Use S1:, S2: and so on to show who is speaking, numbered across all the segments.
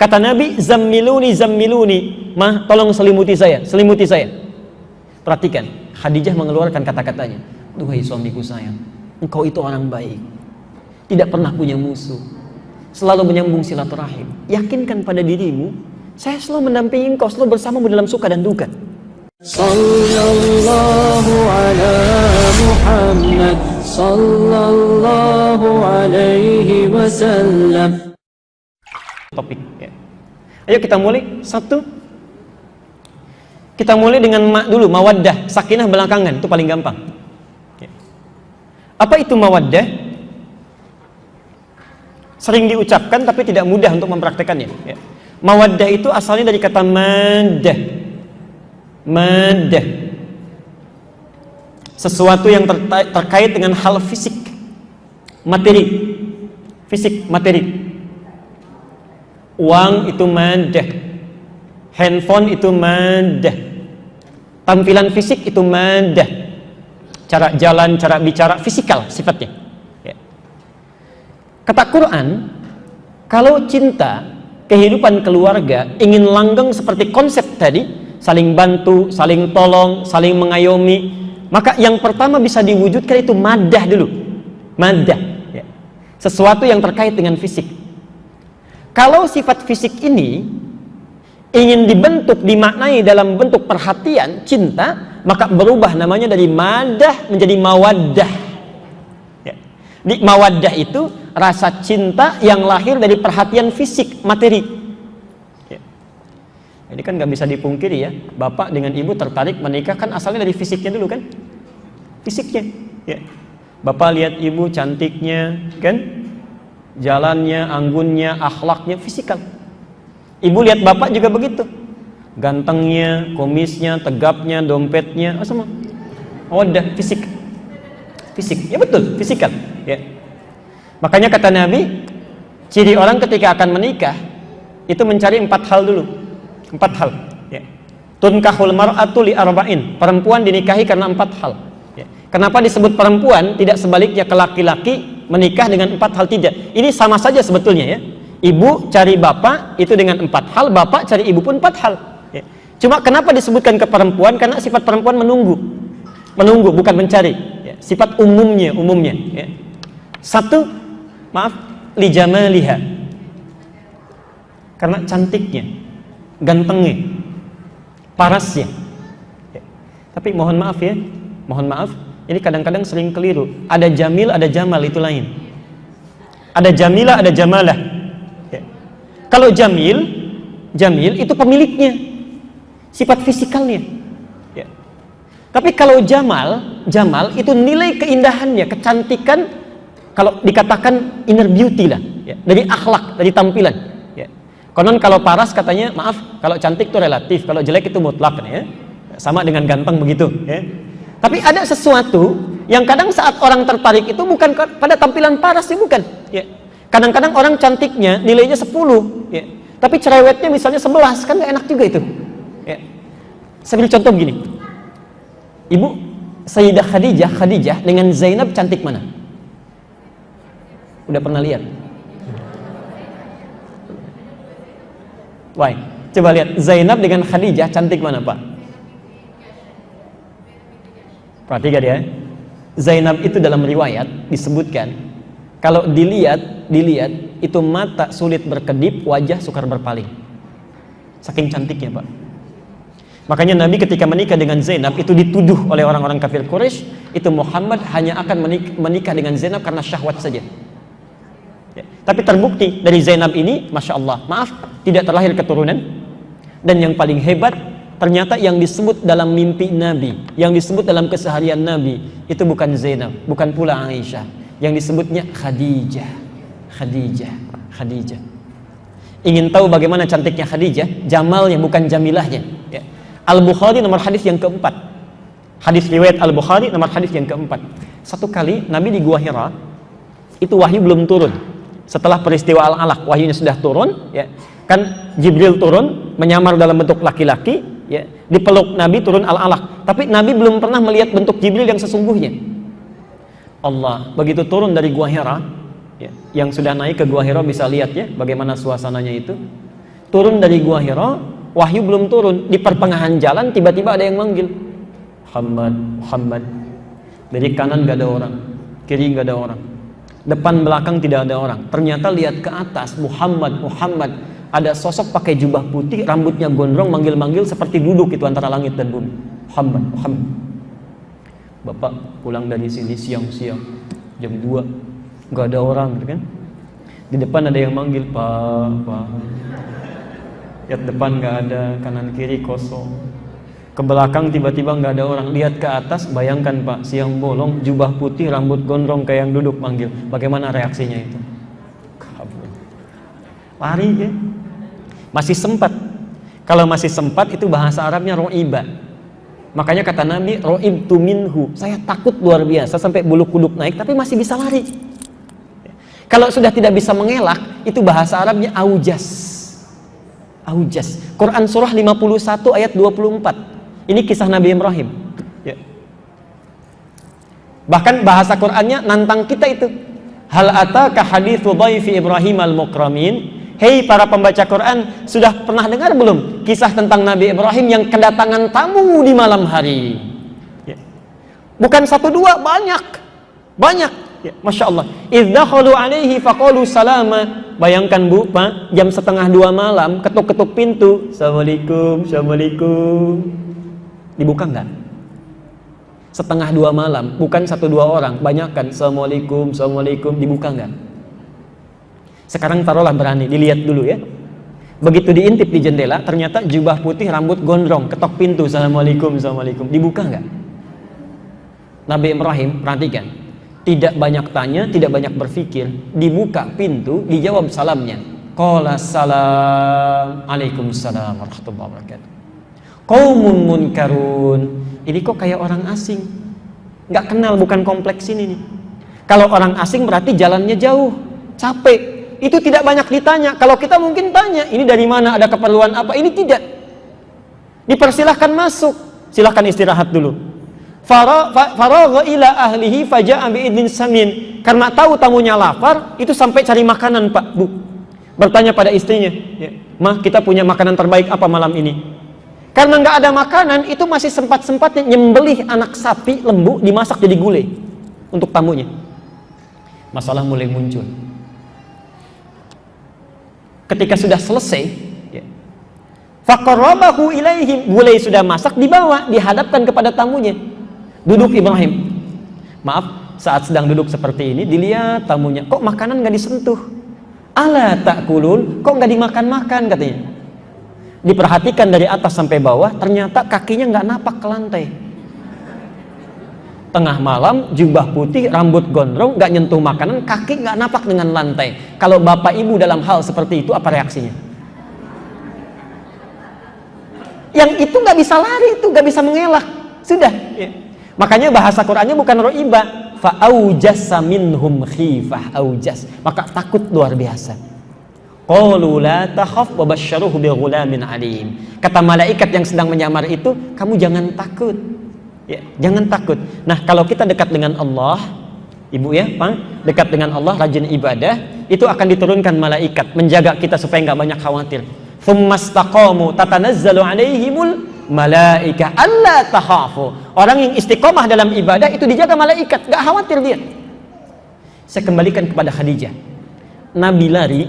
S1: Kata Nabi, zammiluni, zammiluni. Mah, tolong selimuti saya, selimuti saya. Perhatikan, Khadijah mengeluarkan kata-katanya. Duhai suamiku sayang, engkau itu orang baik, tidak pernah punya musuh, selalu menyambung silaturahim. Yakinkan pada dirimu, saya selalu mendampingi engkau, selalu bersamamu dalam suka dan duka.
S2: Sallallahu ala Muhammad sallallahu alaihi wasallam.
S1: Topik ya. Ayo kita mulai. Satu, kita mulai dengan dulu, mawaddah, sakinah belakangan, itu paling gampang ya. Apa itu mawaddah? Sering diucapkan tapi tidak mudah untuk mempraktekannya ya. Mawaddah itu asalnya dari kata maddah. Maddah, sesuatu yang terkait dengan hal fisik, materi, fisik, materi. Uang itu maddah, handphone itu maddah, tampilan fisik itu maddah, cara jalan, cara bicara, fisikal sifatnya ya. Kata Quran, kalau cinta, kehidupan keluarga ingin langgeng seperti konsep tadi, saling bantu, saling tolong, saling mengayomi, maka yang pertama bisa diwujudkan itu maddah dulu. Maddah ya. Sesuatu yang terkait dengan fisik. Kalau sifat fisik ini ingin dibentuk, dimaknai dalam bentuk perhatian, cinta, maka berubah namanya dari maddah menjadi mawaddah ya. Di mawaddah itu rasa cinta yang lahir dari perhatian fisik, materi. Ini kan nggak bisa dipungkiri ya, bapak dengan ibu tertarik menikah kan asalnya dari fisiknya dulu kan, fisiknya ya. Bapak lihat ibu cantiknya kan, jalannya, anggunnya, akhlaknya, fisikal. Ibu lihat bapak juga begitu, gantengnya, komisnya, tegapnya, dompetnya, semua. Oh, udah fisik, fisik ya, betul, fisikal ya. Makanya kata Nabi, ciri orang ketika akan menikah itu mencari 4 hal dulu. 4 hal ya. Tunkahul mar'atu li arba'in, perempuan dinikahi karena 4 hal ya. Kenapa disebut perempuan, tidak sebaliknya ke laki-laki menikah dengan 4 hal? Tidak, ini sama saja sebetulnya ya. Ibu cari bapak itu dengan 4 hal, bapak cari ibu pun 4 hal ya. Cuma kenapa disebutkan ke perempuan? Karena sifat perempuan menunggu bukan mencari ya. Sifat umumnya ya. Satu, maaf, li jamaliha, karena cantiknya, gantengnya, parasnya ya. Tapi mohon maaf ya, ini kadang-kadang sering keliru. Ada jamil, ada jamal, itu lain. Ada jamilah, ada jamalah ya. Kalau jamil itu pemiliknya, sifat fisikalnya ya. Tapi kalau jamal itu nilai keindahannya, kecantikan, kalau dikatakan inner beauty lah ya, dari akhlak, dari tampilan ya. Konon kalau paras katanya, maaf, kalau cantik itu relatif, kalau jelek itu mutlak ya. Sama dengan ganteng begitu ya. Tapi ada sesuatu yang kadang saat orang tertarik itu bukan pada tampilan paras sih, bukan ya. Kadang-kadang orang cantiknya nilainya 10 ya, tapi cerewetnya misalnya 11, kan gak enak juga itu ya. Saya beri contoh begini. Ibu, Sayyidah Khadijah dengan Zainab cantik mana? Udah pernah lihat? Why? Coba lihat Zainab dengan Khadijah cantik mana, Pak? Perhatikan ya. Zainab itu dalam riwayat disebutkan kalau dilihat itu mata sulit berkedip, wajah sukar berpaling. Saking cantiknya, Pak. Makanya Nabi ketika menikah dengan Zainab itu dituduh oleh orang-orang kafir Quraisy, itu Muhammad hanya akan menikah dengan Zainab karena syahwat saja. Ya. Tapi terbukti dari Zainab ini, Masya Allah, maaf, tidak terlahir keturunan. Dan yang paling hebat, ternyata yang disebut dalam mimpi Nabi, yang disebut dalam keseharian Nabi, itu bukan Zainab, bukan pula Aisyah. Yang disebutnya Khadijah. Ingin tahu bagaimana cantiknya Khadijah? Jamalnya, bukan jamilahnya ya. Al-Bukhari nomor hadis yang keempat. Hadis riwayat Al-Bukhari nomor hadis yang keempat. Satu kali Nabi di Gua Hira, itu wahyu belum turun. Setelah peristiwa Al-Alaq, wahyunya sudah turun ya. Kan Jibril turun menyamar dalam bentuk laki-laki ya, dipeluk Nabi, turun Al-Alaq. Tapi Nabi belum pernah melihat bentuk Jibril yang sesungguhnya. Allah begitu turun dari Gua Hira ya, yang sudah naik ke Gua Hira bisa lihat ya bagaimana suasananya itu. turun dari Gua Hira, wahyu belum turun. Di pertengahan jalan tiba-tiba ada yang manggil, Muhammad, Muhammad. Dari kanan gak ada orang, kiri gak ada orang, depan belakang tidak ada orang. Ternyata lihat ke atas, Muhammad, Muhammad. Ada sosok pakai jubah putih, rambutnya gondrong, manggil-manggil seperti duduk itu antara langit dan bumi. Muhammad, Muhammad. Bapak pulang dari sini siang-siang, jam 2, nggak ada orang, gitu kan? Di depan ada yang manggil, Pak. Lihat depan nggak ada, kanan kiri kosong. Ke belakang tiba-tiba nggak ada orang. Lihat ke atas, bayangkan Pak, siang bolong, jubah putih, rambut gondrong kayak yang duduk manggil. Bagaimana reaksinya itu? Kabur. Lari ya. Masih sempat. Kalau masih sempat itu bahasa Arabnya ro'iba. Makanya kata Nabi, ro'ibtu minhu. Saya takut luar biasa sampai bulu kuduk naik, tapi masih bisa lari. Kalau sudah tidak bisa mengelak, itu bahasa Arabnya aujas. Aujas. Quran surah 51 ayat 24. Ini kisah Nabi Ibrahim. Ya. Bahkan bahasa Qurannya nantang kita itu. Hal ataka hadithu dhaifi Ibrahim al-mukramin. Hei para pembaca Quran, sudah pernah dengar belum kisah tentang Nabi Ibrahim yang kedatangan tamu di malam hari? Ya. Bukan 1 2, banyak. Ya, Masya Allah. Idh dakhalu alaihi faqalu salama. Bayangkan Bu, Pak, jam 1:30 malam, ketuk-ketuk pintu. Assalamualaikum, Assalamualaikum. Dibuka enggak? 1:30 malam, bukan 1 2 orang, banyakkan. Assalamualaikum, Assalamualaikum. Dibuka enggak? Sekarang taruhlah berani, dilihat dulu ya. Begitu diintip di jendela, ternyata jubah putih, rambut gondrong, ketok pintu. Assalamualaikum, Assalamualaikum. Dibuka enggak? Nabi Ibrahim, perhatikan. Tidak banyak tanya, tidak banyak berpikir. Dibuka pintu, dijawab salamnya. Qala salam, Waalaikumsalam warahmatullahi wabarakatuh. Qaumun munkarun. Ini kok kayak orang asing. Nggak kenal, bukan kompleks ini nih. Kalau orang asing berarti jalannya jauh, capek. Itu tidak banyak ditanya. Kalau kita mungkin tanya, ini dari mana, ada keperluan apa? Ini tidak. Dipersilahkan masuk. Silahkan istirahat dulu. Faragha ila ahlihi faja'a bi'idnin samin. Karena tahu tamunya lapar, itu sampai cari makanan, Pak, Bu. Bertanya pada istrinya, ya, Mah, kita punya makanan terbaik apa malam ini? Karena nggak ada makanan, itu masih sempat-sempatnya nyembelih anak sapi lembu, dimasak jadi gulai untuk tamunya. Masalah mulai muncul. Ketika sudah selesai, ya, faqarrabahu ilaihim, gulai sudah masak, dibawa, dihadapkan kepada tamunya. Duduk Ibrahim. Maaf, saat sedang duduk seperti ini, dilihat tamunya, kok makanan nggak disentuh? Ala ta'kulun, kok nggak dimakan-makan, katanya. Diperhatikan dari atas sampai bawah, ternyata kakinya nggak napak ke lantai. Tengah malam, jubah putih, rambut gondrong, nggak nyentuh makanan, kaki nggak napak dengan lantai. Kalau bapak ibu dalam hal seperti itu, apa reaksinya? Yang itu nggak bisa lari, itu nggak bisa mengelak. Sudah. Ya. Makanya bahasa Qurannya bukan ro'iba, fa'aujasa minhum khifah, aujas. Maka takut luar biasa. Qalu la takhaf wa basyaruhu bi ghulamin alim. Kata malaikat yang sedang menyamar itu, kamu jangan takut. Ya, jangan takut. Nah, kalau kita dekat dengan Allah, Ibu ya, Pak, dekat dengan Allah, rajin ibadah, itu akan diturunkan malaikat menjaga kita supaya nggak banyak khawatir. Tsumastaqamu tatanazzalu alaihimul malaika alla takhafu. Orang yang istiqomah dalam ibadah itu dijaga malaikat, nggak khawatir dia. Saya kembalikan kepada Khadijah. Nabi lari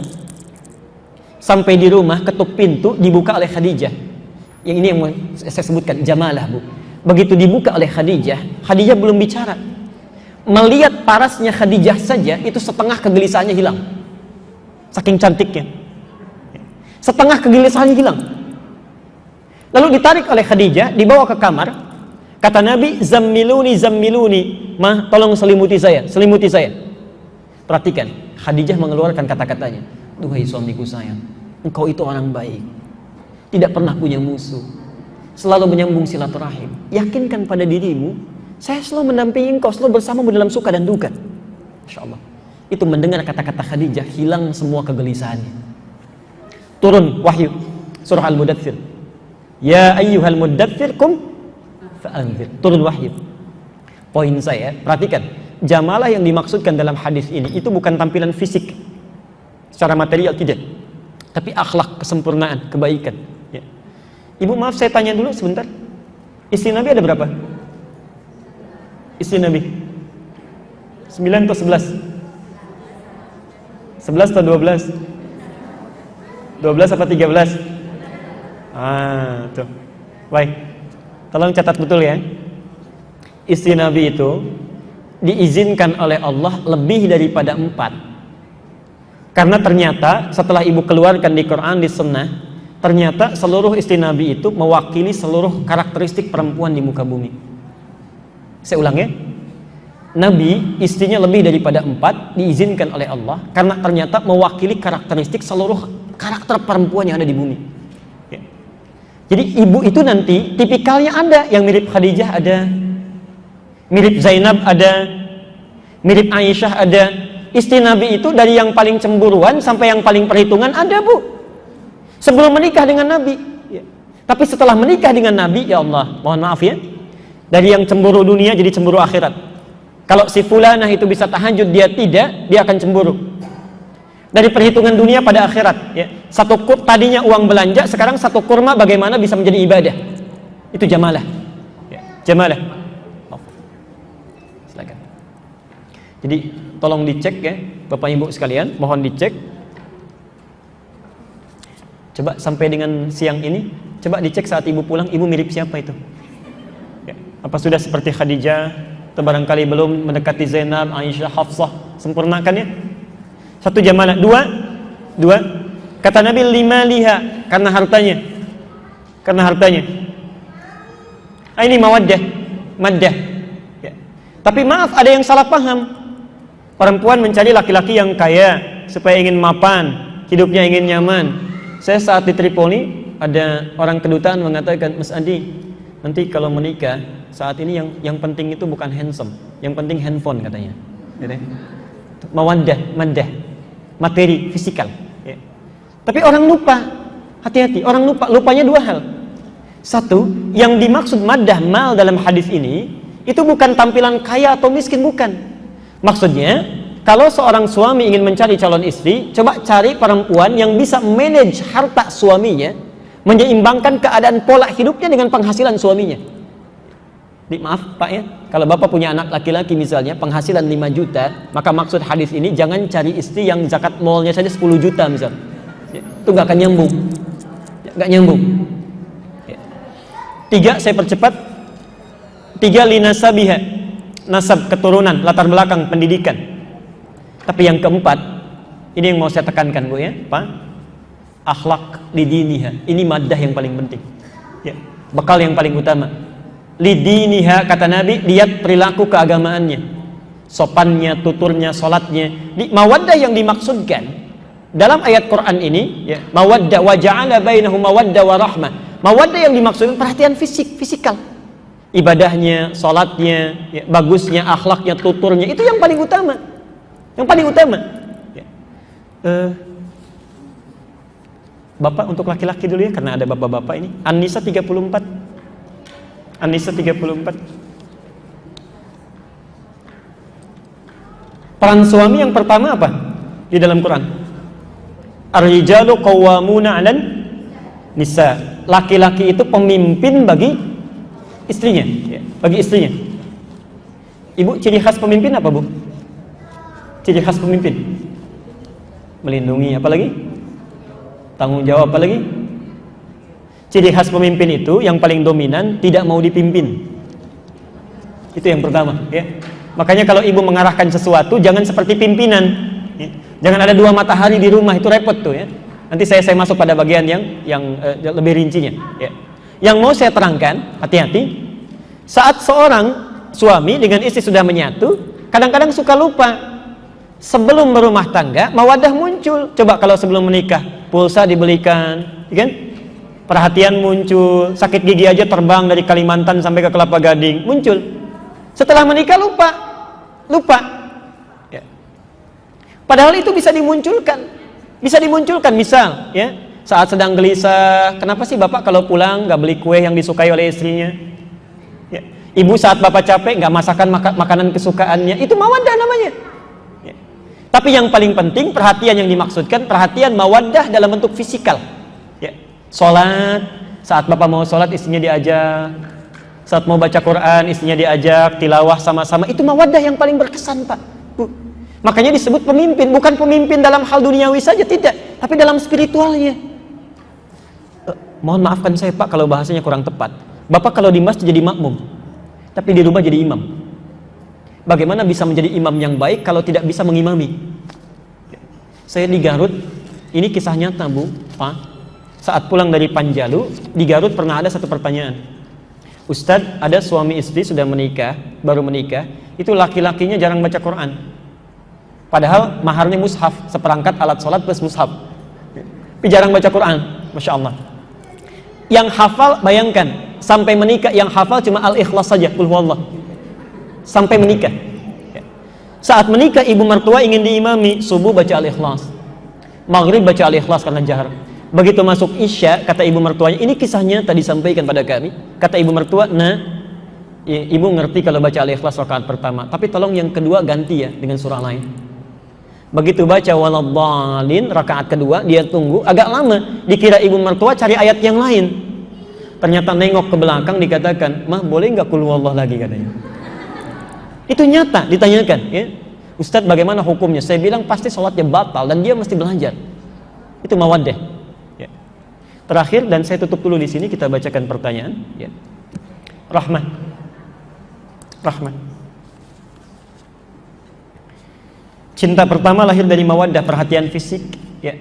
S1: sampai di rumah, ketuk pintu, dibuka oleh Khadijah. Yang ini yang mau saya sebutkan, jamalah, Bu. Begitu dibuka oleh Khadijah, Khadijah belum bicara. Melihat parasnya Khadijah saja, itu setengah kegelisahannya hilang. Saking cantiknya. Setengah kegelisahannya hilang. Lalu ditarik oleh Khadijah, dibawa ke kamar. Kata Nabi, zammiluni, zammiluni. Mah, tolong selimuti saya, selimuti saya. Perhatikan, Khadijah mengeluarkan kata-katanya. Duhai suamiku sayang, engkau itu orang baik. Tidak pernah punya musuh. Selalu menyambung silaturahim. Yakinkan pada dirimu, saya selalu mendampingi engkau, selalu bersamamu dalam suka dan duka. Masya Allah. Itu mendengar kata-kata Khadijah, hilang semua kegelisahannya. Turun wahyu, surah Al-Mudaththir. Ya ayyuhal mudaththir kum fa'anzir. Turun wahyu. Poin saya, perhatikan, jamalah yang dimaksudkan dalam hadis ini itu bukan tampilan fisik secara material, tidak. tapi akhlak, kesempurnaan, kebaikan. Ya. Ibu maaf saya tanya dulu sebentar. Istri Nabi ada berapa? Istri Nabi 9 atau 11? 11 atau 12? 12 apa 13? Tuh. Baik. Tolong catat betul ya. Istri Nabi itu diizinkan oleh Allah lebih daripada 4. Karena ternyata setelah ibu keluarkan di Quran, di Sunnah, ternyata seluruh istri Nabi itu mewakili seluruh karakteristik perempuan di muka bumi. Saya ulang ya. Nabi istrinya lebih daripada 4 diizinkan oleh Allah karena ternyata mewakili karakteristik seluruh karakter perempuan yang ada di bumi. Ya. Jadi ibu itu nanti tipikalnya ada yang mirip Khadijah, ada mirip Zainab, ada mirip Aisyah, ada. Istri Nabi itu dari yang paling cemburuan sampai yang paling perhitungan ada, Bu. Sebelum menikah dengan Nabi. Ya. Tapi setelah menikah dengan Nabi, ya Allah, mohon maaf ya, dari yang cemburu dunia jadi cemburu akhirat. Kalau si fulanah itu bisa tahajud, dia tidak, dia akan cemburu. Dari perhitungan dunia pada akhirat. Ya. Tadinya uang belanja, sekarang satu kurma bagaimana bisa menjadi ibadah. Itu jamalah. Ya. Jamalah. Silakan. Jadi tolong dicek ya, Bapak Ibu sekalian, mohon dicek. Coba sampai dengan siang ini, coba dicek saat ibu pulang, ibu mirip siapa itu? Ya. Apa sudah seperti Khadijah, atau barangkali belum mendekati Zainab, Aisyah, Hafsah? Sempurnakan ya. 1 jamalah. 2, kata Nabi 5 liha, karena hartanya. Karena hartanya. Ini mawaddah, maddah. Ya. Tapi maaf, ada yang salah paham. Perempuan mencari laki-laki yang kaya supaya ingin mapan, hidupnya ingin nyaman. Saya saat di Tripoli ada orang kedutaan mengatakan, Mas Andi, nanti kalau menikah saat ini yang penting itu bukan handsome, yang penting handphone katanya. Gitu. Mawaddah, maddah, materi, fisikal. Ya. Tapi orang lupa, hati-hati. Orang lupanya 2 hal. 1, yang dimaksud maddah mal dalam hadis ini itu bukan tampilan kaya atau miskin, bukan. Maksudnya, kalau seorang suami ingin mencari calon istri, coba cari perempuan yang bisa manage harta suaminya, menyeimbangkan keadaan pola hidupnya dengan penghasilan suaminya. Maaf Pak ya, kalau Bapak punya anak laki-laki misalnya, penghasilan 5 juta, maka maksud hadis ini jangan cari istri yang zakat malnya saja 10 juta misalnya. Itu gak akan nyambung. Gak nyambung. 3, saya percepat. 3, linasabiha, nasab, keturunan, latar belakang, pendidikan. Tapi yang keempat, ini yang mau saya tekankan Bu ya, Pak. Akhlak lidiniha. Ini maddah yang paling penting. Ya, bekal yang paling utama. Lidiniha, kata Nabi, lihat perilaku keagamaannya. Sopannya, tuturnya, salatnya. Mawaddah yang dimaksudkan dalam ayat Quran ini, ya, mawaddah wa ja'ala bainahum mawaddah wa rahmah. Mawaddah yang dimaksudkan perhatian fisikal. Ibadahnya, sholatnya, ya, bagusnya, akhlaknya, tuturnya, itu yang paling utama. Yang paling utama. Ya. Bapak untuk laki-laki dulu ya, karena ada bapak-bapak ini. An-Nisa 34. An-Nisa 34. Peran suami yang pertama apa di dalam Quran? Ar-rijalu qawwamuna 'alan nisa. Laki-laki itu pemimpin bagi istrinya, ya, bagi istrinya. Ibu, ciri khas pemimpin apa Bu? Ciri khas pemimpin melindungi, apa lagi? Tanggung jawab, apa lagi? Ciri khas pemimpin itu yang paling dominan tidak mau dipimpin. Itu yang pertama ya. Makanya kalau ibu mengarahkan sesuatu jangan seperti pimpinan ya. Jangan ada 2 matahari di rumah, itu repot tuh ya. Nanti saya masuk pada bagian yang lebih rincinya ya. Yang mau saya terangkan, hati-hati, saat seorang suami dengan istri sudah menyatu, kadang-kadang suka lupa. Sebelum berumah tangga, mawaddah muncul. Coba kalau sebelum menikah, pulsa dibelikan, kan? Perhatian muncul, sakit gigi aja terbang dari Kalimantan sampai ke Kelapa Gading, muncul. Setelah menikah lupa. Ya. Padahal itu bisa dimunculkan, misal, ya. Saat sedang gelisah, kenapa sih Bapak kalau pulang nggak beli kue yang disukai oleh istrinya? Ya. Ibu saat Bapak capek nggak masakan makanan kesukaannya, itu mawaddah namanya. Ya. Tapi yang paling penting perhatian yang dimaksudkan perhatian mawaddah dalam bentuk fisikal. Ya. Sholat, saat bapak mau sholat istrinya diajak, saat mau baca Quran istrinya diajak, tilawah sama-sama, itu mawaddah yang paling berkesan Pak. Bu. Makanya disebut pemimpin, bukan pemimpin dalam hal duniawi saja, tidak, tapi dalam spiritualnya. Mohon maafkan saya Pak kalau bahasanya kurang tepat. Bapak kalau di masjid jadi makmum, tapi di rumah jadi imam. Bagaimana bisa menjadi imam yang baik kalau tidak bisa mengimami? Saya di Garut, ini kisah nyata Bu, Pak. Saat pulang dari Panjalu, di Garut pernah ada satu pertanyaan. Ustadz, ada suami istri sudah menikah, baru menikah, itu laki-lakinya jarang baca Quran. Padahal maharnya mushaf, seperangkat alat sholat plus mushaf. Tapi jarang baca Quran, Masya Allah. Yang hafal, bayangkan, sampai menikah yang hafal cuma Al-Ikhlas saja, Qul Huwallah. Sampai menikah. Saat menikah ibu mertua ingin diimami, subuh baca Al-Ikhlas, maghrib baca Al-Ikhlas karena jahar. Begitu masuk Isya, kata ibu mertuanya, ini kisahnya tadi sampaikan pada kami, kata ibu mertua, nah ibu ngerti kalau baca Al-Ikhlas rakaat pertama, tapi tolong yang kedua ganti ya dengan surah lain. Begitu baca waladhdallin rakaat kedua, dia tunggu agak lama, dikira ibu mertua cari ayat yang lain. Ternyata nengok ke belakang dikatakan, "Mah, boleh nggak Qul Huwallah lagi?" katanya. Itu nyata, ditanyakan ya. Ustadz, bagaimana hukumnya? Saya bilang pasti sholatnya batal dan dia mesti belajar. Itu mawaddah ya. Terakhir, dan saya tutup dulu di sini, kita bacakan pertanyaan ya. Rahmat. Cinta pertama lahir dari mawaddah, perhatian fisik ya.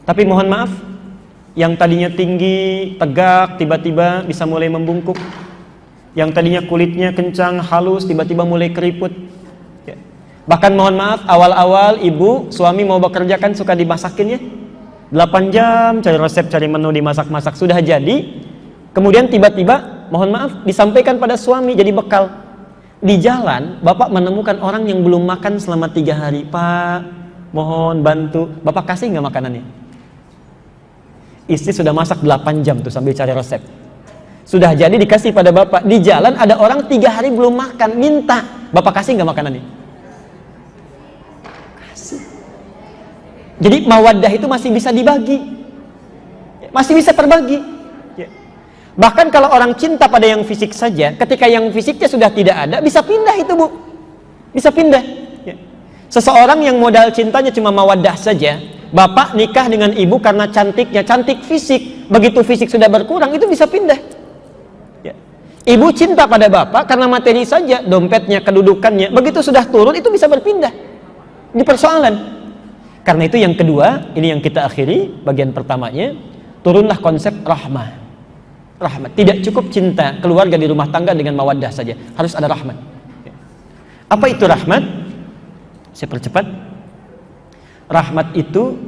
S1: Tapi mohon maaf, yang tadinya tinggi, tegak, tiba-tiba bisa mulai membungkuk. Yang tadinya kulitnya kencang, halus, tiba-tiba mulai keriput ya. Bahkan mohon maaf, awal-awal ibu, suami mau bekerja kan suka dimasakin ya, 8 jam cari resep, cari menu, dimasak-masak, sudah jadi, kemudian tiba-tiba mohon maaf disampaikan pada suami jadi bekal. Di jalan bapak menemukan orang yang belum makan selama 3 hari. Pak, mohon bantu, bapak kasih nggak makanannya? Istri sudah masak 8 jam tuh sambil cari resep, sudah jadi dikasih pada bapak. Di jalan ada orang 3 hari belum makan, minta, bapak kasih nggak makanannya? Kasih. Jadi mawaddah itu masih bisa dibagi, masih bisa terbagi ya. Bahkan kalau orang cinta pada yang fisik saja, ketika yang fisiknya sudah tidak ada, bisa pindah itu Bu, bisa pindah ya. Seseorang yang modal cintanya cuma mawaddah saja, bapak nikah dengan ibu karena cantiknya, cantik fisik, begitu fisik sudah berkurang itu bisa pindah. Ibu cinta pada bapak karena materi saja, dompetnya, kedudukannya, begitu sudah turun itu bisa berpindah di persoalan. Karena itu yang kedua, ini yang kita akhiri bagian pertamanya, turunlah konsep rahmah. Rahmat, tidak cukup cinta keluarga di rumah tangga dengan mawaddah saja, harus ada rahmat. Apa itu rahmat? Saya percepat. Rahmat itu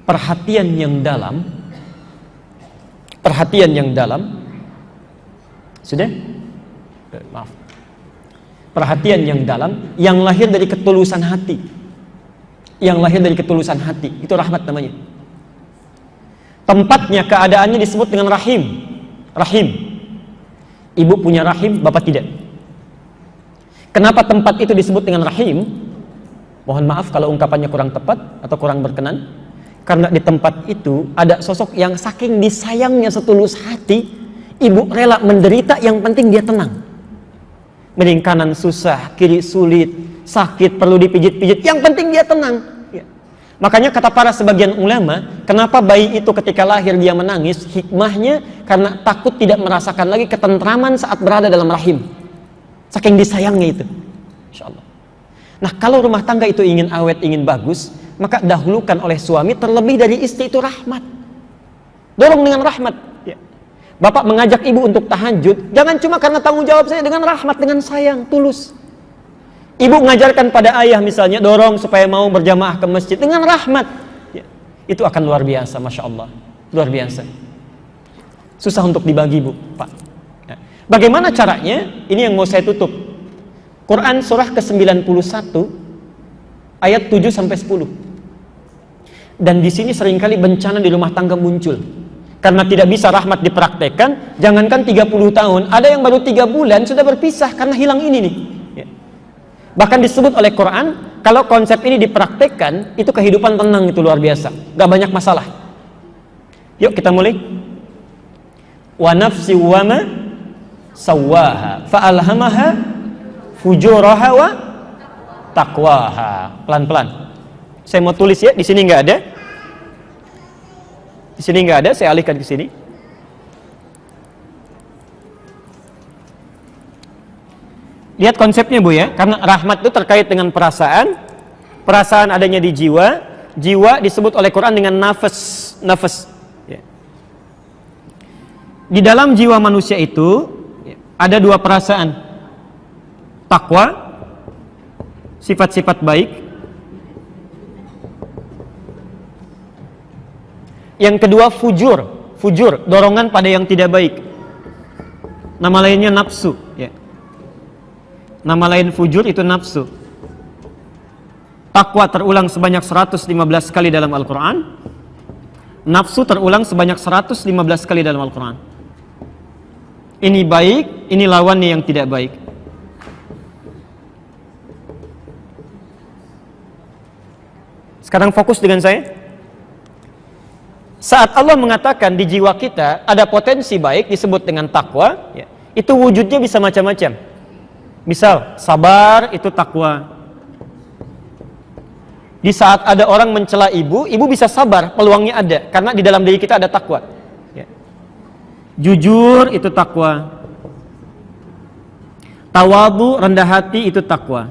S1: perhatian yang dalam, perhatian yang dalam. Sudah? Maaf. Perhatian yang dalam, yang lahir dari ketulusan hati. Yang lahir dari ketulusan hati, itu rahmat namanya. Tempatnya, keadaannya disebut dengan rahim. Rahim. Ibu punya rahim, bapak tidak. Kenapa tempat itu disebut dengan rahim? Mohon maaf kalau ungkapannya kurang tepat atau kurang berkenan. Karena di tempat itu ada sosok yang saking disayangnya setulus hati, ibu rela menderita, yang penting dia tenang. Miring kanan susah, kiri sulit, sakit, perlu dipijit-pijit, yang penting dia tenang ya. Makanya kata para sebagian ulama, kenapa bayi itu ketika lahir dia menangis, hikmahnya karena takut tidak merasakan lagi ketentraman saat berada dalam rahim, saking disayangnya itu. Insya Allah. Nah, kalau rumah tangga itu ingin awet, ingin bagus, maka dahulukan oleh suami terlebih dari istri, itu rahmat. Dorong dengan rahmat ya. Bapak mengajak ibu untuk tahajud, jangan cuma karena tanggung jawab saya, dengan rahmat, dengan sayang, tulus. Ibu mengajarkan pada ayah misalnya, dorong supaya mau berjamaah ke masjid, dengan rahmat ya. Itu akan luar biasa, Masya Allah, luar biasa. Susah untuk dibagi Bu, Pak ya. Bagaimana caranya? Ini yang mau saya tutup. Quran surah ke-91 ayat 7-10. Dan di sini seringkali bencana di rumah tangga muncul. Karena tidak bisa rahmat dipraktekkan, jangankan 30 tahun, ada yang baru 3 bulan sudah berpisah karena hilang ini nih ya. Bahkan disebut oleh Quran, kalau konsep ini dipraktekkan, itu kehidupan tenang, itu luar biasa, gak banyak masalah. Yuk kita mulai. Wa nafsi wa ma sawwaha fa'alhamaha fujuraha wa taqwaha. Pelan-pelan. Saya mau tulis ya, di sini nggak ada. Di sini nggak ada, saya alihkan ke sini. Lihat konsepnya Bu ya, karena rahmat itu terkait dengan perasaan. Perasaan adanya di jiwa. Jiwa disebut oleh Quran dengan nafas. Ya. Di dalam jiwa manusia itu ada dua perasaan. Takwa, sifat-sifat baik. Yang kedua fujur, dorongan pada yang tidak baik. Nama lainnya nafsu. Ya. Nama lain fujur itu nafsu. Takwa terulang sebanyak 115 kali dalam Al-Quran. Nafsu terulang sebanyak 115 kali dalam Al-Quran. Ini baik, ini lawannya yang tidak baik. Sekarang fokus dengan saya. Saat Allah mengatakan di jiwa kita ada potensi baik disebut dengan takwa, ya, itu wujudnya bisa macam-macam. Misal, sabar itu takwa. Di saat ada orang mencela ibu bisa sabar, peluangnya ada, karena di dalam diri kita ada takwa. Ya. Jujur itu takwa. Tawadhu, rendah hati itu takwa.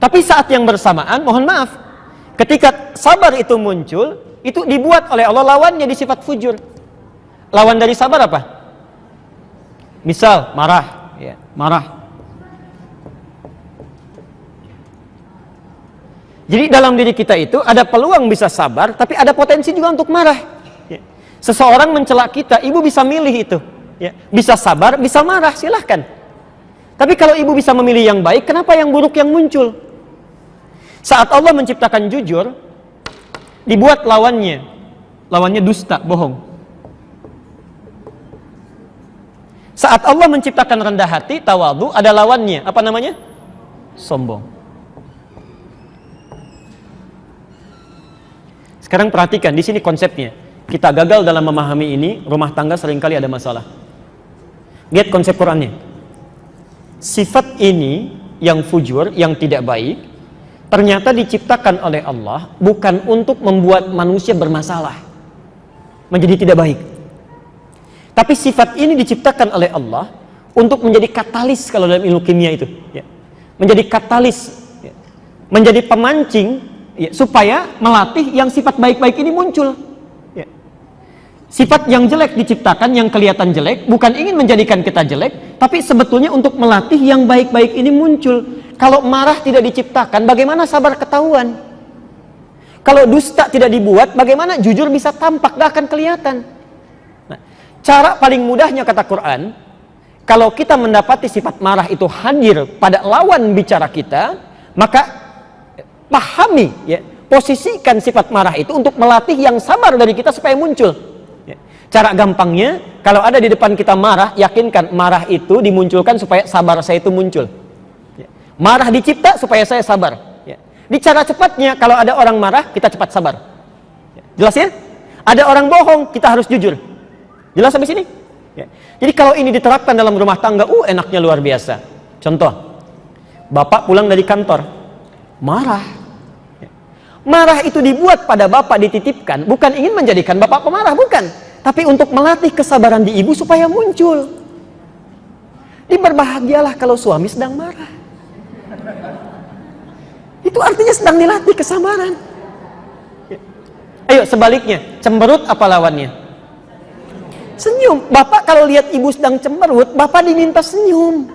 S1: Tapi saat yang bersamaan, mohon maaf, ketika sabar itu muncul, itu dibuat oleh Allah lawannya di sifat fujur. Lawan dari sabar apa? Misal marah, ya, marah. Jadi dalam diri kita itu ada peluang bisa sabar, tapi ada potensi juga untuk marah. Ya. Seseorang mencela kita, ibu bisa milih itu. Ya. Bisa sabar, bisa marah, silahkan. Tapi kalau ibu bisa memilih yang baik, kenapa yang buruk yang muncul? Saat Allah menciptakan jujur, dibuat lawannya. Lawannya dusta, bohong. Saat Allah menciptakan rendah hati, tawadhu, ada lawannya. Apa namanya? Sombong. Sekarang perhatikan, di sini konsepnya. Kita gagal dalam memahami ini, rumah tangga seringkali ada masalah. Lihat konsep Qurannya. Sifat ini yang fujur, yang tidak baik, ternyata diciptakan oleh Allah bukan untuk membuat manusia bermasalah, menjadi tidak baik. Tapi sifat ini diciptakan oleh Allah untuk menjadi katalis kalau dalam ilmu kimia itu, ya. Menjadi katalis, ya. Menjadi pemancing, ya, supaya melatih yang sifat baik-baik ini muncul. Ya. Sifat yang jelek diciptakan, yang kelihatan jelek, bukan ingin menjadikan kita jelek, tapi sebetulnya untuk melatih yang baik-baik ini muncul. Kalau marah tidak diciptakan, bagaimana sabar ketahuan? Kalau dusta tidak dibuat, bagaimana jujur bisa tampak, gak akan kelihatan. Cara paling mudahnya kata Quran, kalau kita mendapati sifat marah itu hadir pada lawan bicara kita, maka pahami, ya, posisikan sifat marah itu untuk melatih yang sabar dari kita supaya muncul. Ya. Cara gampangnya, kalau ada di depan kita marah, yakinkan marah itu dimunculkan supaya sabar saya itu muncul. Ya. Marah dicipta supaya saya sabar. Ya. Di cara cepatnya, kalau ada orang marah, kita cepat sabar. Ya. Jelas ya? Ada orang bohong, kita harus jujur. Jelas sampai sini? Ya. Jadi kalau ini diterapkan dalam rumah tangga, enaknya luar biasa. Contoh, bapak pulang dari kantor, marah. Ya. Marah itu dibuat pada bapak, dititipkan, bukan ingin menjadikan bapak pemarah, bukan. Tapi untuk melatih kesabaran di ibu supaya muncul. Berbahagialah kalau suami sedang marah. Itu artinya sedang dilatih kesabaran. Ya. Ayo sebaliknya, cemberut apa lawannya? Senyum. Bapak kalau lihat ibu sedang cemberut, bapak diminta senyum.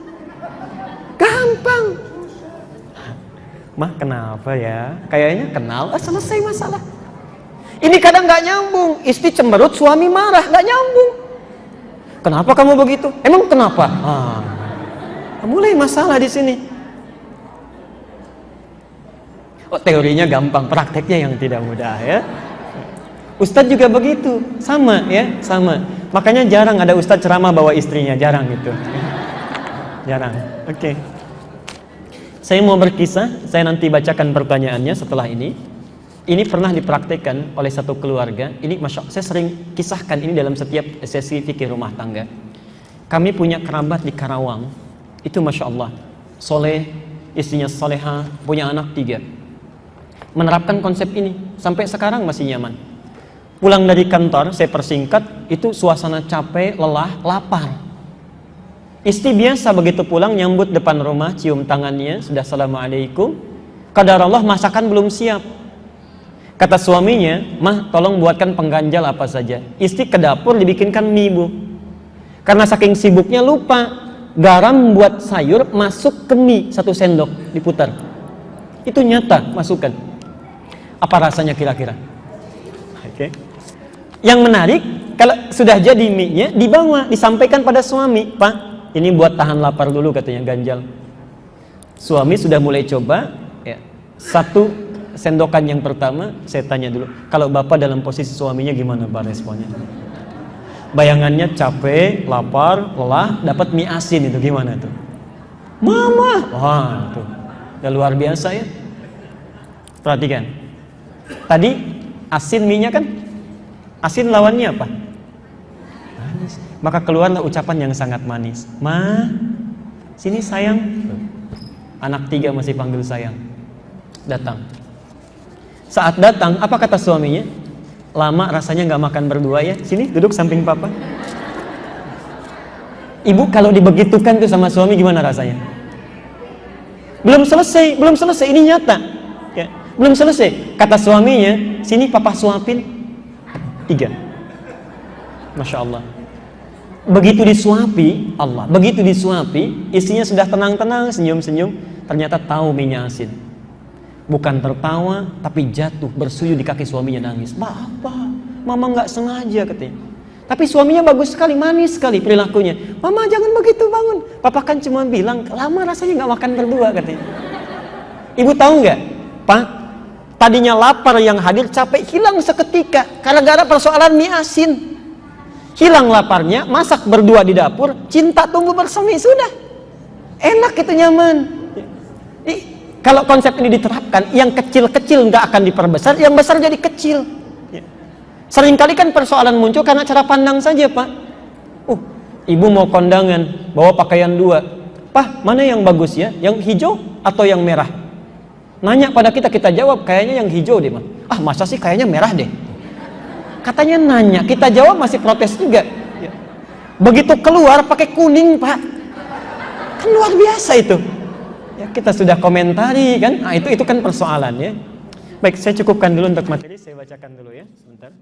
S1: Gampang. Mah kenapa ya? Kayaknya kenal, selesai masalah. Ini kadang nggak nyambung. Istri cemberut, suami marah, nggak nyambung. Kenapa kamu begitu? Emang kenapa? Mulai masalah di sini. Oh, teorinya gampang, prakteknya yang tidak mudah ya. Ustadz juga begitu, sama ya, sama. Makanya jarang ada ustadz ceramah bawa istrinya, jarang gitu. Jarang. Oke. Saya mau berkisah, saya nanti bacakan pertanyaannya setelah ini. Ini pernah dipraktekkan oleh satu keluarga. Ini masya Allah, saya sering kisahkan ini dalam setiap sesi fikih rumah tangga. Kami punya kerabat di Karawang. Itu masya Allah, soleh, istrinya soleha, punya anak 3. Menerapkan konsep ini sampai sekarang masih nyaman. Pulang dari kantor, saya persingkat, itu suasana capek, lelah, lapar. Istri biasa begitu pulang nyambut depan rumah, cium tangannya, sudah assalamualaikum. Qadarullah masakan belum siap. Kata suaminya, mah tolong buatkan pengganjal apa saja. Istri ke dapur dibikinkan mie, Bu. Karena saking sibuknya lupa, garam buat sayur masuk ke mie 1 sendok, diputar. Itu nyata, masukkan. Apa rasanya kira-kira? Oke. Yang menarik, kalau sudah jadi mie-nya, dibawa, disampaikan pada suami. Pak, ini buat tahan lapar dulu katanya, ganjal. Suami sudah mulai coba, ya. 1 sendokan yang pertama, saya tanya dulu, kalau bapak dalam posisi suaminya gimana Pak responnya? Bayangannya capek, lapar, lelah, dapat mie asin itu gimana tuh? Mama, wah tuh, udah luar biasa ya. Perhatikan, tadi asin mie-nya kan, asin lawannya apa? Manis. Maka keluarlah ucapan yang sangat manis. Ma, sini sayang. Anak 3 masih panggil sayang. Datang. Saat datang, apa kata suaminya? Lama rasanya nggak makan berdua ya. Sini duduk samping papa. Ibu kalau dibegitukan tuh sama suami gimana rasanya? Belum selesai, ini nyata. Ya, belum selesai. Kata suaminya, sini papa suapin. 3. Masya Allah. Begitu disuapi, begitu disuapi, istrinya sudah tenang-tenang, senyum-senyum, ternyata tahu minyak asin. Bukan tertawa, tapi jatuh bersujud di kaki suaminya, nangis. Apa? Mama nggak sengaja katanya. Tapi suaminya bagus sekali, manis sekali perilakunya. Mama jangan begitu, bangun. Papa kan cuma bilang, lama rasanya nggak makan berdua katanya. Ibu tahu nggak, Pak? Tadinya lapar yang hadir, capek hilang seketika. Gara-gara persoalan mie asin. Hilang laparnya, masak berdua di dapur, cinta tumbuh bersama, sudah. Enak itu, nyaman. Kalau konsep ini diterapkan, yang kecil-kecil nggak akan diperbesar, yang besar jadi kecil. Seringkali kan persoalan muncul karena cara pandang saja, Pak. Ibu mau kondangan, bawa pakaian 2. Pak, mana yang bagus ya? Yang hijau atau yang merah? Nanya pada kita jawab, kayaknya yang hijau deh, Pak. Masa sih kayaknya merah deh? Katanya nanya, kita jawab masih protes juga. Begitu keluar pakai kuning, Pak. Kan luar biasa itu. Ya, kita sudah komentari kan, itu kan persoalan ya. Baik, saya cukupkan dulu untuk materi, saya bacakan dulu ya, sebentar.